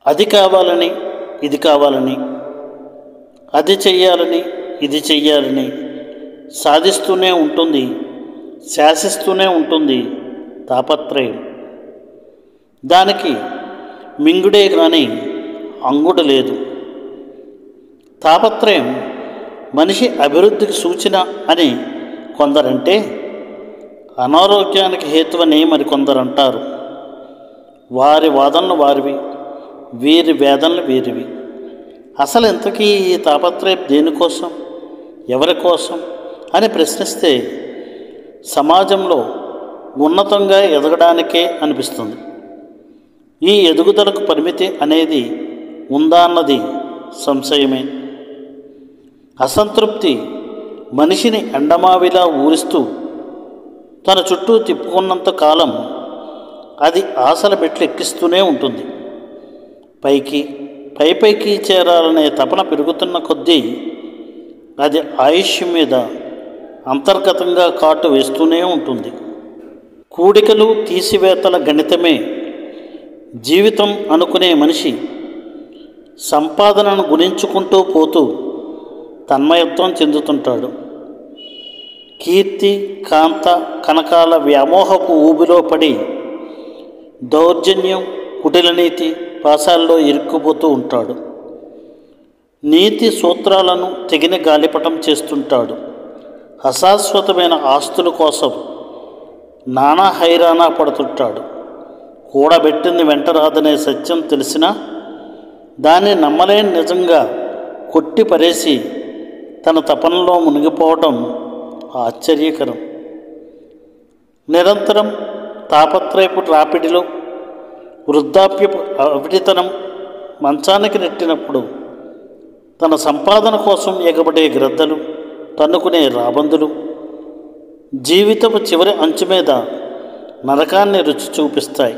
అది కావాలని ఇది కావాలని, అది చెయ్యాలని ఇది చెయ్యాలని సాధిస్తూనే ఉంటుంది, శాసిస్తూనే ఉంటుంది తాపత్రయం. దానికి మింగుడే కానీ అంగుడు లేదు. తాపత్రయం మనిషి అభివృద్ధికి సూచన అని కొందరంటే, అనారోగ్యానికి హేతువని మరికొందరు అంటారు. వారి వాదనలు వారివి, వీరి వేదనలు వీరివి. అసలు ఇంతకీ ఈ తాపత్రయం దేనికోసం, ఎవరి కోసం అని ప్రశ్నిస్తే సమాజంలో ఉన్నతంగా ఎదగడానికే అనిపిస్తుంది. ఈ ఎదుగుదలకు పరిమితి అనేది ఉందా అన్నది సంశయమే. అసంతృప్తి మనిషిని ఎండమావిలా ఊరిస్తూ తన చుట్టూ తిప్పుకున్నంత కాలం అది ఆశల మెట్లు ఎక్కిస్తూనే ఉంటుంది. పైకి చేరాలనే తపన పెరుగుతున్న కొద్దీ అది ఆయుష్ మీద అంతర్గతంగా కాటు వేస్తూనే ఉంటుంది. కూడికలు తీసివేతల గణితమే జీవితం అనుకునే మనిషి సంపాదనను గుణించుకుంటూ పోతూ తన్మయత్వం చెందుతుంటాడు. కీర్తి కాంత కనకాల వ్యామోహపు ఊబిలో పడి దౌర్జన్యం కుటిలనీతి పాశాల్లో ఇరుక్కుపోతూ ఉంటాడు. నీతి సూత్రాలను తెగిన గాలిపటం చేస్తుంటాడు. అశాశ్వతమైన ఆస్తుల కోసం నానా హైరానా పడుతుంటాడు. కూడబెట్టింది వెంట రాదనే సత్యం తెలిసినా దాన్ని నమ్మలేని నిజంగా కొట్టి పరేసి తన తపనలో మునిగిపోవడం ఆశ్చర్యకరం. నిరంతరం తాపత్రయపు రాపిడిలో వృద్ధాప్యపు అవిటితనం మంచానికి నెట్టినప్పుడు తన సంపాదన కోసం ఎగబడే గ్రద్దలు, తన్నుకునే రాబందులు జీవితపు చివరి అంచు మీద నరకాన్ని రుచి చూపిస్తాయి.